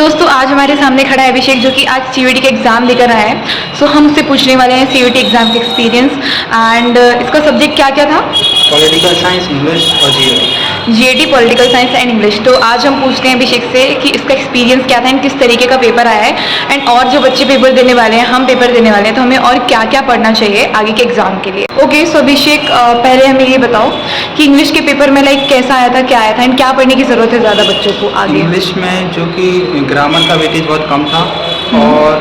दोस्तों आज हमारे सामने खड़ा है अभिषेक, जो कि आज सीयूईटी का एग्ज़ाम देकर आया है। सो हम उससे पूछने वाले हैं सीयूईटी एग्ज़ाम का एक्सपीरियंस एंड इसका सब्जेक्ट क्या क्या था। पॉलिटिकल साइंस, इंग्लिश और GAT. GAT, political science and English. तो आज हम पूछते हैं अभिषेक से कि इसका एक्सपीरियंस क्या था एंड किस तरीके का पेपर आया है एंड और जो बच्चे पेपर देने वाले हैं, हम पेपर देने वाले हैं, तो हमें और क्या क्या पढ़ना चाहिए आगे के एग्ज़ाम के लिए। ओके सो अभिषेक, पहले हमें ये बताओ कि इंग्लिश के पेपर में लाइक कैसा आया था, क्या आया था एंड क्या पढ़ने की ज़रूरत है ज़्यादा बच्चों को आगे। इंग्लिश में जो कि ग्रामर का वेटेज बहुत कम था और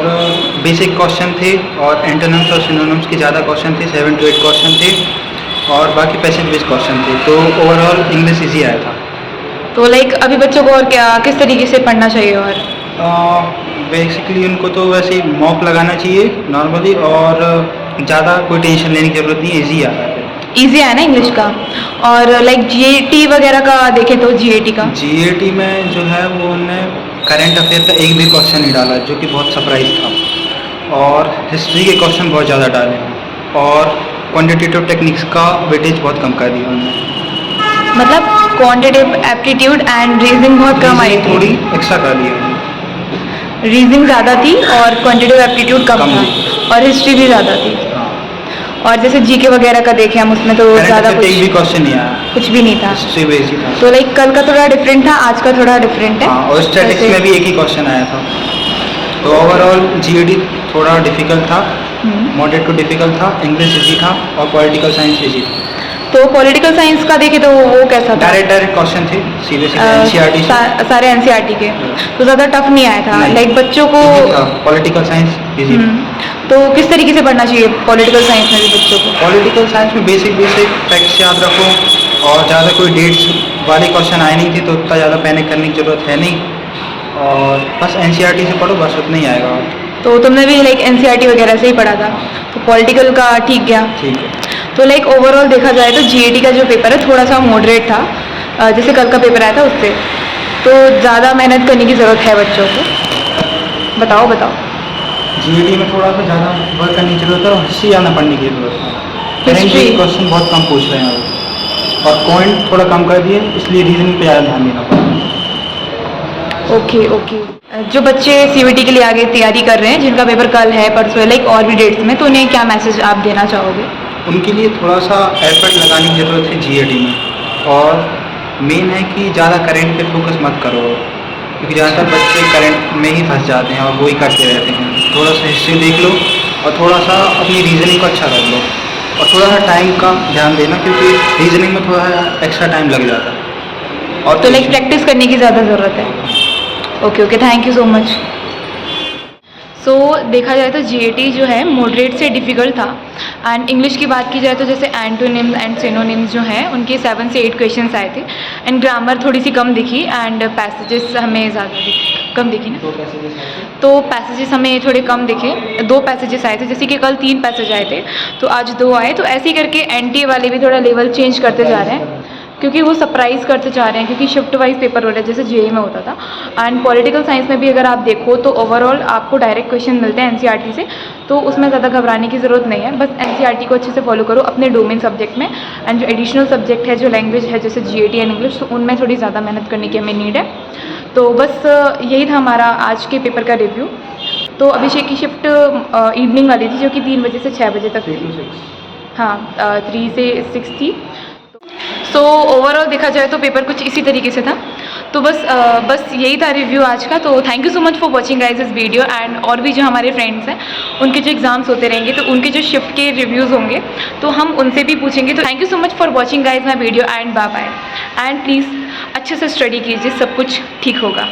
बेसिक क्वेश्चन थे और एंटोनिम्स और सिनोनिम्स के ज़्यादा क्वेश्चन थे, 7 to 8 क्वेश्चन थे और बाकी पैसेज बेस्ड क्वेश्चन थे। तो ओवरऑल इंग्लिश ईजी आया था। तो लाइक अभी बच्चों को और क्या किस तरीके से पढ़ना चाहिए और बेसिकली उनको तो वैसे मॉक लगाना चाहिए नॉर्मली और ज़्यादा कोई टेंशन लेने की ज़रूरत नहीं, ईजी आ रहा है। ईजी है ना इंग्लिश का। और लाइक जीएटी वगैरह का देखें तो जीएटी का जीएटी में जो है वो उन्होंने करंट अफेयर का एक भी क्वेश्चन नहीं डाला, जो कि बहुत सरप्राइज था। और हिस्ट्री के क्वेश्चन बहुत ज़्यादा डाले हैं और क्वांटिटेटिव टेक्निक्स का वेटेज बहुत कम कर दिया उन्होंने। मतलब क्वांटिटेटिव एप्टीट्यूड एंड रीजनिंग बहुत कम आई थी। थोड़ी एक्स्ट्रा कर दी उन्होंने। रीजनिंग ज़्यादा थी और क्वांटिटेटिव एप्टीट्यूड कम कम था और हिस्ट्री भी ज़्यादा थी। और जैसे जीके वगैरह का देखें हम, उसमें तो ज़्यादा कुछ एक भी क्वेश्चन नहीं आया, कुछ भी नहीं था। हिस्ट्री बेस्ड ही था। तो लाइक कल का थोड़ा डिफरेंट था, आज का थोड़ा डिफरेंट है। हाँ, और स्टैटिक्स में भी एक ही क्वेश्चन आया था। तो ओवरऑल जीएडी थोड़ा डिफिकल्ट था, मॉडरेट टू डिफिकल्ट था। इंग्लिश इजी था और पॉलिटिकल साइंस इजी था। तो पॉलिटिकल साइंस का देखें तो वो कैसा था? डायरेक्ट क्वेश्चन थे, सीधे एनसीईआरटी से। सारे एनसीईआरटी के, तो ज़्यादा टफ नहीं आया था लाइक बच्चों को। Political science easy. तो किस तरीके से पढ़ना चाहिए पॉलिटिकल साइंस में भी बच्चों को? पॉलिटिकल साइंस में बेसिक फैक्ट्स याद रखो और ज़्यादा कोई डेट्स वाले क्वेश्चन आए नहीं थे, तो उतना ज़्यादा पैनिक करने की ज़रूरत है नहीं और बस एनसीईआरटी से पढ़ो, बस उतना ही आएगा। तो तुमने भी लाइक एनसीईआरटी वगैरह से ही पढ़ा था, तो पॉलिटिकल का ठीक गया। ठीक है। तो लाइक ओवरऑल देखा जाए तो जीएटी का जो पेपर है थोड़ा सा मॉडरेट था, जैसे कल का पेपर आया था उससे, तो ज़्यादा मेहनत करने की ज़रूरत है बच्चों को। बताओ। जीएडी में थोड़ा सा ज़्यादा वर्क करने की जरूरत है और हिस्ट्री ज़्यादा पढ़ने की जरूरत है। हिस्ट्री क्वेश्चन बहुत कम पूछ रहे हैं वो और पॉइंट थोड़ा कम कर दिए, इसलिए रीजनिंग पे ज़्यादा ध्यान देना पड़ेगा। ओके। जो बच्चे सीयूईटी के लिए आगे तैयारी कर रहे हैं, जिनका पेपर कल है, परसों है, लाइक और भी डेट्स में, तो उन्हें क्या मैसेज आप देना चाहोगे? उनके लिए थोड़ा सा एफर्ट लगाने की ज़रूरत है जीएडी में। और मेन है कि ज़्यादा करंट पे फोकस मत करो, क्योंकि ज़्यादातर बच्चे करंट में ही फंस जाते हैं और वही करते रहते हैं। थोड़ा सा हिस्ट्री देख लो और थोड़ा सा अपनी रीजनिंग को अच्छा कर लो और थोड़ा सा टाइम का ध्यान देना, क्योंकि रीजनिंग में थोड़ा एक्स्ट्रा टाइम लग जाता है। और तो लाइक प्रैक्टिस करने की ज़्यादा ज़रूरत है। Okay, thank you so much. So देखा जाए तो जीएटी जो है मॉडरेट से डिफ़िकल्ट था एंड इंग्लिश की बात की जाए तो जैसे एंटोनिम्स एंड सिनोनिम्स जो हैं उनके 7 से 8 क्वेश्चंस आए थे एंड ग्रामर थोड़ी सी कम दिखी एंड पैसेजेस हमें ज़्यादा कम दिखी ना। तो पैसेजेस हमें थोड़े कम दिखे, 2 पैसेजेस आए थे, जैसे कि कल 3 पैसेज आए थे तो आज 2 आए। तो ऐसे ही करके एनटीए वाले भी थोड़ा लेवल चेंज करते जा रहे हैं, क्योंकि वो सरप्राइज़ करते जा रहे हैं, क्योंकि शिफ्ट वाइज पेपर हो रहा है जैसे जेईई में होता था। एंड पॉलिटिकल साइंस में भी अगर आप देखो तो ओवरऑल आपको डायरेक्ट क्वेश्चन मिलते हैं एनसीईआरटी से, तो उसमें ज़्यादा घबराने की ज़रूरत नहीं है। बस एनसीईआरटी को अच्छे से फॉलो करो अपने डोमेन सब्जेक्ट में एंड जो एडिशनल सब्जेक्ट है, जो लैंग्वेज है जैसे जीएटी एंड इंग्लिश, तो उनमें थोड़ी ज़्यादा मेहनत करने की हमें नीड है। तो बस यही था हमारा आज के पेपर का रिव्यू। तो अभिषेक की शिफ्ट इवनिंग वाली थी, जो कि 3 बजे से 6 बजे तक थी। हाँ, 3 से 6 थी। सो ओवरऑल देखा जाए तो पेपर कुछ इसी तरीके से था। तो बस यही था रिव्यू आज का। तो thank you so much for watching guys इस वीडियो एंड और भी जो हमारे फ्रेंड्स हैं उनके जो एग्ज़ाम्स होते रहेंगे तो उनके जो शिफ्ट के रिव्यूज़ होंगे तो हम उनसे भी पूछेंगे। तो thank you so much for watching guys my video and bye bye and please अच्छे से स्टडी कीजिए, सब कुछ ठीक होगा।